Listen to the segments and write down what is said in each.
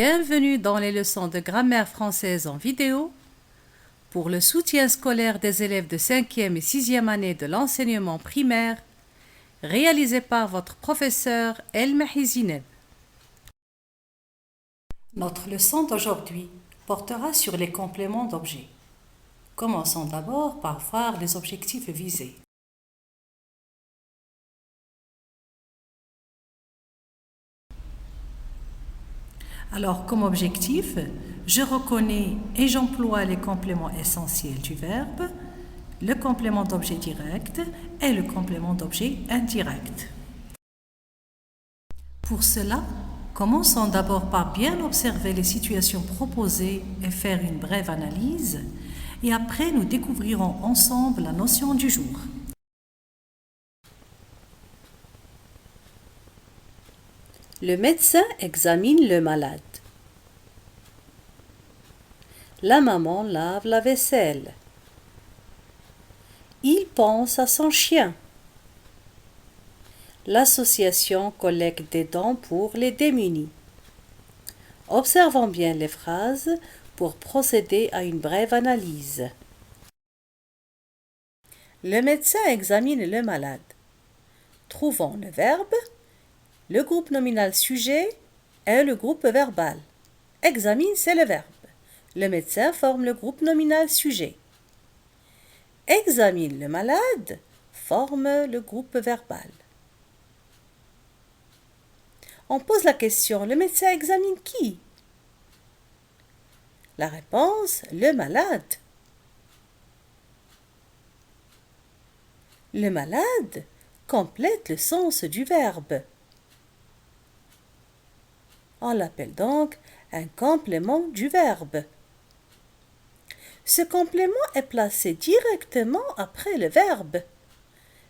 Bienvenue dans les leçons de grammaire française en vidéo pour le soutien scolaire des élèves de 5e et 6e année de l'enseignement primaire, réalisé par votre professeur El Mahizineb. Notre leçon d'aujourd'hui portera sur les compléments d'objets. Commençons d'abord par voir les objectifs visés. Alors, comme objectif, je reconnais et j'emploie les compléments essentiels du verbe, le complément d'objet direct et le complément d'objet indirect. Pour cela, commençons d'abord par bien observer les situations proposées et faire une brève analyse, et après nous découvrirons ensemble la notion du jour. Le médecin examine le malade. La maman lave la vaisselle. Il pense à son chien. L'association collecte des dons pour les démunis. Observons bien les phrases pour procéder à une brève analyse. Le médecin examine le malade. Trouvons le verbe, le groupe nominal sujet et le groupe verbal. Examine, c'est le verbe. Le médecin forme le groupe nominal sujet. Examine le malade forme le groupe verbal. On pose la question, le médecin examine qui? La réponse, le malade. Le malade complète le sens du verbe. On l'appelle donc un complément du verbe. Ce complément est placé directement après le verbe.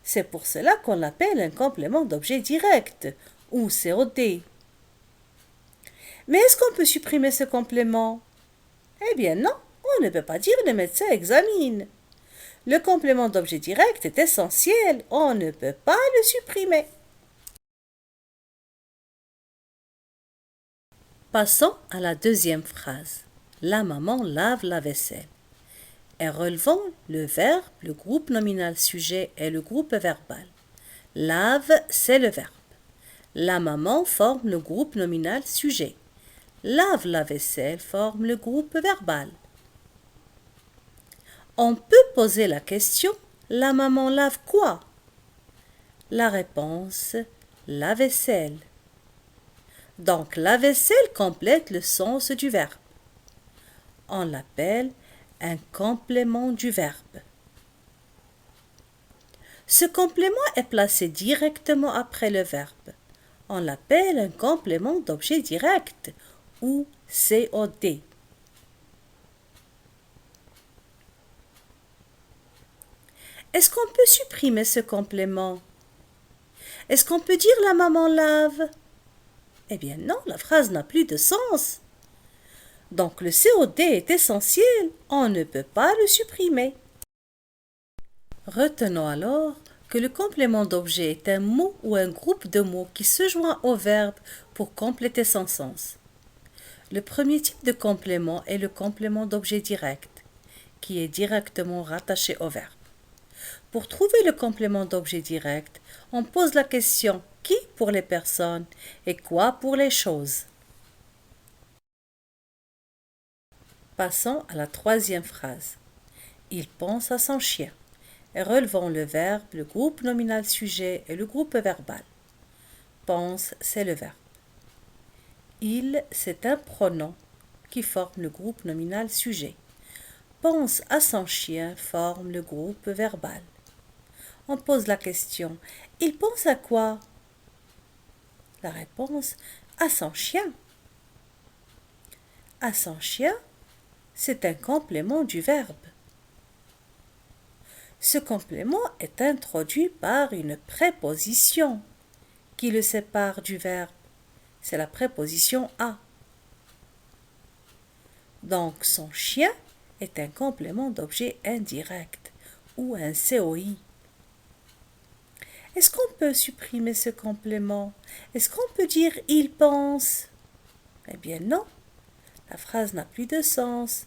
C'est pour cela qu'on l'appelle un complément d'objet direct ou COD. Mais est-ce qu'on peut supprimer ce complément? Eh bien non, on ne peut pas dire le médecin examine. Le complément d'objet direct est essentiel, on ne peut pas le supprimer. Passons à la deuxième phrase. La maman lave la vaisselle. Et relevons le verbe, le groupe nominal sujet et le groupe verbal. Lave, c'est le verbe. La maman forme le groupe nominal sujet. Lave la vaisselle forme le groupe verbal. On peut poser la question, la maman lave quoi? La réponse, la vaisselle. Donc la vaisselle complète le sens du verbe. On l'appelle un complément du verbe. Ce complément est placé directement après le verbe. On l'appelle un complément d'objet direct ou COD. Est-ce qu'on peut supprimer ce complément? Est-ce qu'on peut dire la maman lave? Eh bien non, la phrase n'a plus de sens. Donc le COD est essentiel, on ne peut pas le supprimer. Retenons alors que le complément d'objet est un mot ou un groupe de mots qui se joint au verbe pour compléter son sens. Le premier type de complément est le complément d'objet direct, qui est directement rattaché au verbe. Pour trouver le complément d'objet direct, on pose la question qui pour les personnes et quoi pour les choses. Passons à la troisième phrase. Il pense à son chien. Et relevons le verbe, le groupe nominal sujet et le groupe verbal. Pense, c'est le verbe. Il, c'est un pronom qui forme le groupe nominal sujet. Pense à son chien forme le groupe verbal. On pose la question, il pense à quoi? La réponse, à son chien. À son chien, c'est un complément du verbe. Ce complément est introduit par une préposition qui le sépare du verbe. C'est la préposition à. Donc son chien est un complément d'objet indirect ou un COI. Est-ce qu'on peut supprimer ce complément? Est-ce qu'on peut dire il pense? Eh bien non, La phrase n'a plus de sens.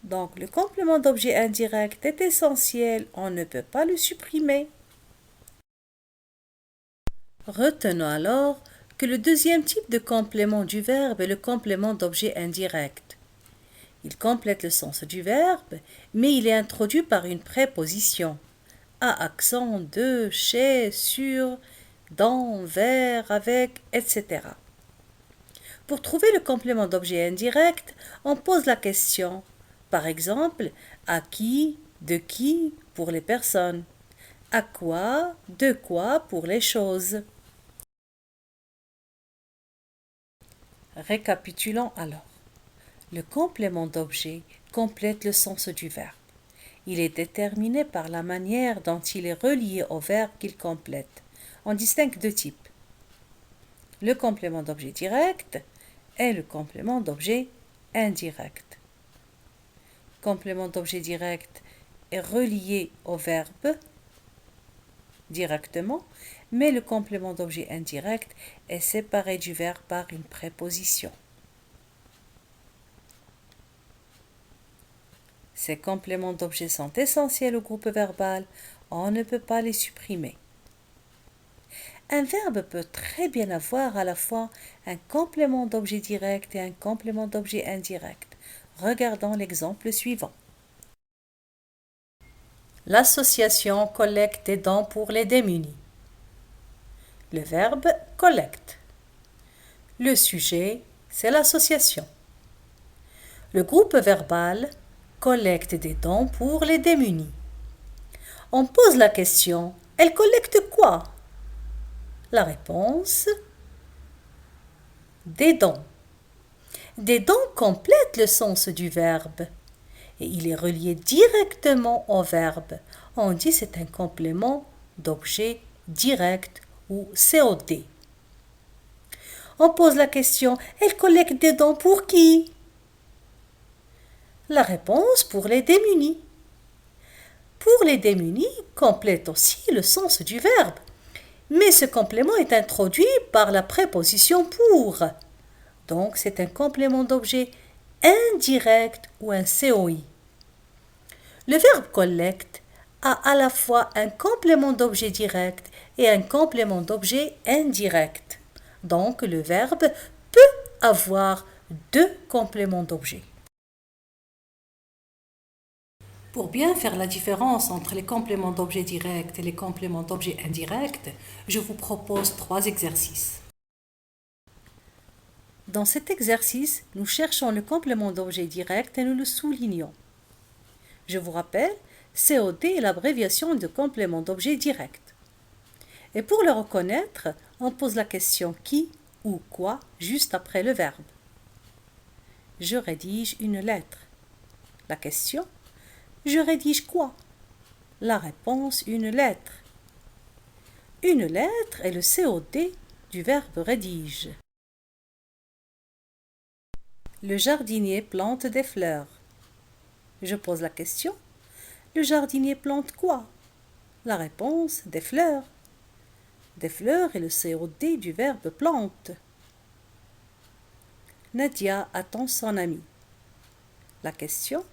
Donc, le complément d'objet indirect est essentiel, on ne peut pas le supprimer. Retenons alors que le deuxième type de complément du verbe est le complément d'objet indirect. Il complète le sens du verbe, mais il est introduit par une préposition. À accent de, chez, sur, dans, vers, avec, etc. Pour trouver le complément d'objet indirect, on pose la question. Par exemple, à qui, de qui pour les personnes. À quoi, de quoi pour les choses. Récapitulons alors. Le complément d'objet complète le sens du verbe. Il est déterminé par la manière dont il est relié au verbe qu'il complète. On distingue deux types. Le complément d'objet direct et le complément d'objet indirect. Complément d'objet direct est relié au verbe directement, mais le complément d'objet indirect est séparé du verbe par une préposition. Ces compléments d'objet sont essentiels au groupe verbal, on ne peut pas les supprimer. Un verbe peut très bien avoir à la fois un complément d'objet direct et un complément d'objet indirect. Regardons l'exemple suivant. L'association collecte des dons pour les démunis. Le verbe collecte. Le sujet, c'est l'association. Le groupe verbal collecte des dons pour les démunis. On pose la question, elle collecte quoi? La réponse, des dons. Des dons complètent le sens du verbe et il est relié directement au verbe. On dit c'est un complément d'objet direct ou COD. On pose la question, elle collecte des dons pour qui? La réponse, pour les démunis. Pour les démunis complète aussi le sens du verbe, mais ce complément est introduit par la préposition pour. Donc c'est un complément d'objet indirect ou un COI. Le verbe collecte a à la fois un complément d'objet direct et un complément d'objet indirect. Donc le verbe peut avoir deux compléments d'objet. Pour bien faire la différence entre les compléments d'objet direct et les compléments d'objet indirect, je vous propose 3 exercices. Dans cet exercice, nous cherchons le complément d'objet direct et nous le soulignons. Je vous rappelle, COD est l'abréviation de complément d'objet direct. Et pour le reconnaître, on pose la question qui ou quoi juste après le verbe. Je rédige une lettre. La question, je rédige quoi? La réponse, une lettre. Une lettre est le COD du verbe rédige. Le jardinier plante des fleurs. Je pose la question. Le jardinier plante quoi? La réponse, des fleurs. Des fleurs est le COD du verbe plante. Nadia attend son ami. La question.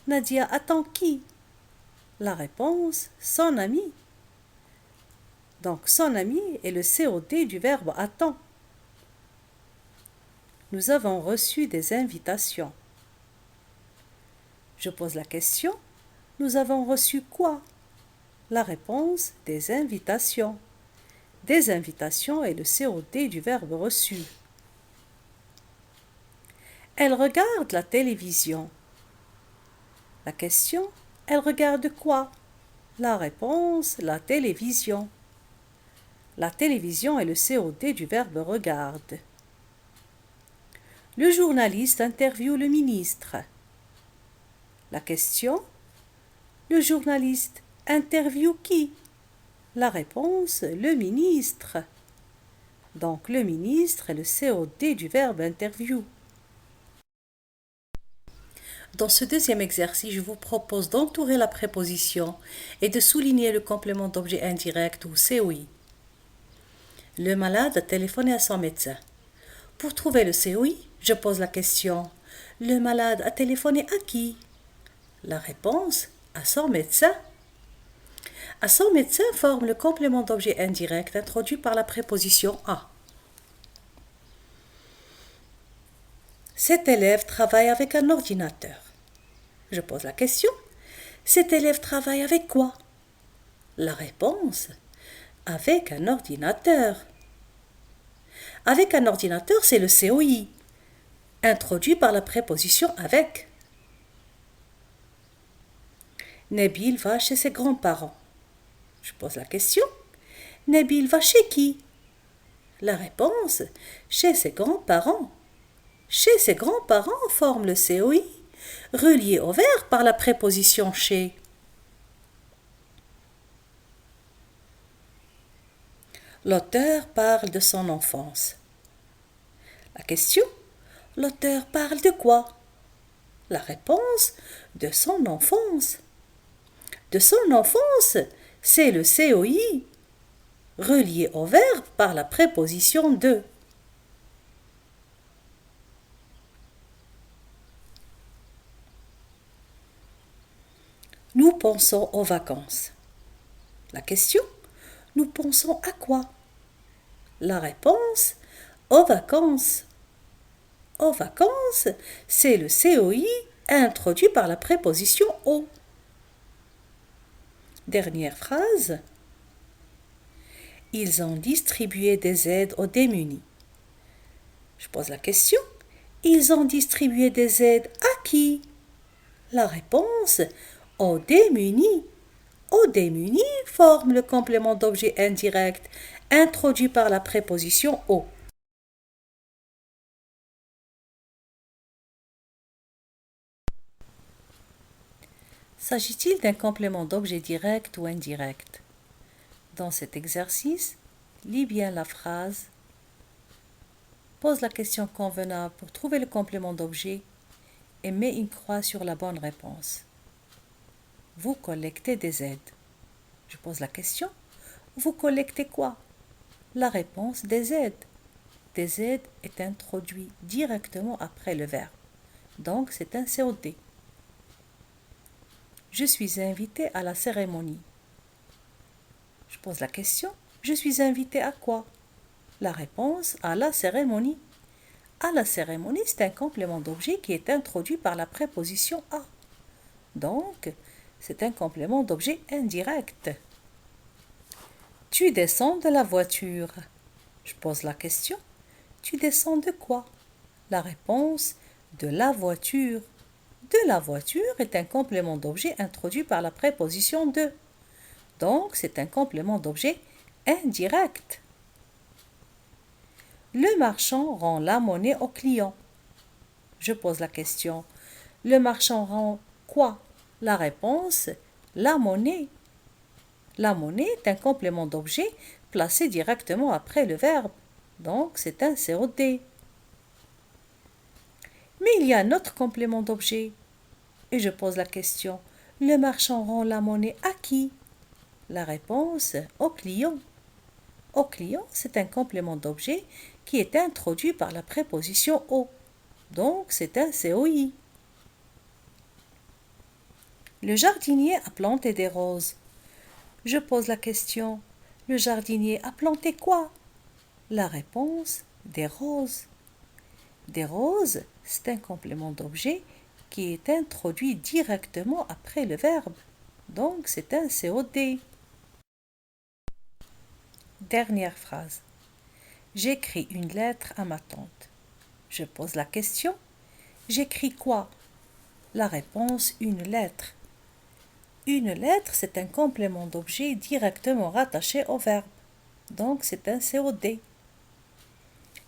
Nadia attend qui? La réponse, son ami. Donc son ami est le COD du verbe attend. Nous avons reçu des invitations. Je pose la question. Nous avons reçu quoi? La réponse, des invitations. Des invitations est le COD du verbe reçu. Elle regarde la télévision. La question, elle regarde quoi? La réponse, la télévision. La télévision est le COD du verbe regarde. Le journaliste interviewe le ministre. La question, le journaliste interviewe qui? La réponse, le ministre. Donc le ministre est le COD du verbe interview. Dans ce deuxième exercice, je vous propose d'entourer la préposition et de souligner le complément d'objet indirect ou COI. Le malade a téléphoné à son médecin. Pour trouver le COI, Je pose la question. Le malade a téléphoné à qui? La réponse, à son médecin. À son médecin forme le complément d'objet indirect introduit par la préposition à. Cet élève travaille avec un ordinateur. Je pose la question. Cet élève travaille avec quoi? La réponse, avec un ordinateur. Avec un ordinateur, c'est le COI, introduit par la préposition avec. Nabil va chez ses grands-parents. Je pose la question. Nabil va chez qui? La réponse, chez ses grands-parents. Chez ses grands-parents forme le COI, relié au verbe par la préposition chez. L'auteur parle de son enfance. La question, l'auteur parle de quoi? La réponse, de son enfance. De son enfance, c'est le COI, relié au verbe par la préposition de. Nous pensons aux vacances. La question, nous pensons à quoi? La réponse, aux vacances. Aux vacances, c'est le COI introduit par la préposition au. Dernière phrase. Ils ont distribué des aides aux démunis. Je pose la question. Ils ont distribué des aides à qui? La réponse, aux démunis. Aux démunis forme le complément d'objet indirect introduit par la préposition au. S'agit-il d'un complément d'objet direct ou indirect? Dans cet exercice, lis bien la phrase, pose la question convenable pour trouver le complément d'objet et mets une croix sur la bonne réponse. Vous collectez des aides. Je pose la question. Vous collectez quoi? La réponse, des aides. Des aides est introduit directement après le verbe. Donc, c'est un COD. Je suis invité à la cérémonie. Je pose la question. Je suis invité à quoi? La réponse, à la cérémonie. À la cérémonie, c'est un complément d'objet qui est introduit par la préposition à. Donc, c'est un complément d'objet indirect. Tu descends de la voiture. Je pose la question. Tu descends de quoi? La réponse, de la voiture. De la voiture est un complément d'objet introduit par la préposition de. Donc, c'est un complément d'objet indirect. Le marchand rend la monnaie au client. Je pose la question. Le marchand rend quoi? La réponse, la monnaie. La monnaie est un complément d'objet placé directement après le verbe. Donc, c'est un COD. Mais il y a un autre complément d'objet. Et je pose la question. Le marchand rend la monnaie à qui? La réponse, au client. Au client, c'est un complément d'objet qui est introduit par la préposition au. Donc, c'est un COI. Le jardinier a planté des roses. Je pose la question. Le jardinier a planté quoi? La réponse, des roses. Des roses, c'est un complément d'objet qui est introduit directement après le verbe. Donc, c'est un COD. Dernière phrase. J'écris une lettre à ma tante. Je pose la question. J'écris quoi? La réponse, une lettre. Une lettre, c'est un complément d'objet directement rattaché au verbe. Donc, c'est un COD.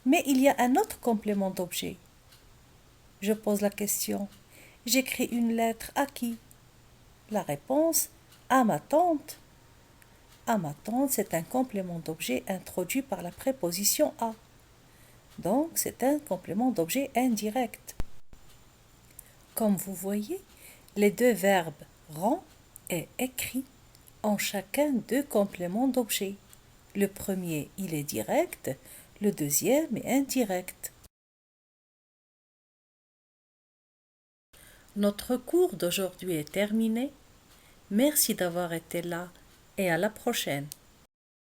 Mais il y a un autre complément d'objet. Je pose la question. J'écris une lettre à qui? La réponse, à ma tante. À ma tante, c'est un complément d'objet introduit par la préposition à. Donc, c'est un complément d'objet indirect. Comme vous voyez, les deux verbes rend et écrit ont chacun deux compléments d'objet. Le premier, il est direct, le deuxième est indirect. Notre cours d'aujourd'hui est terminé. Merci d'avoir été là et à la prochaine.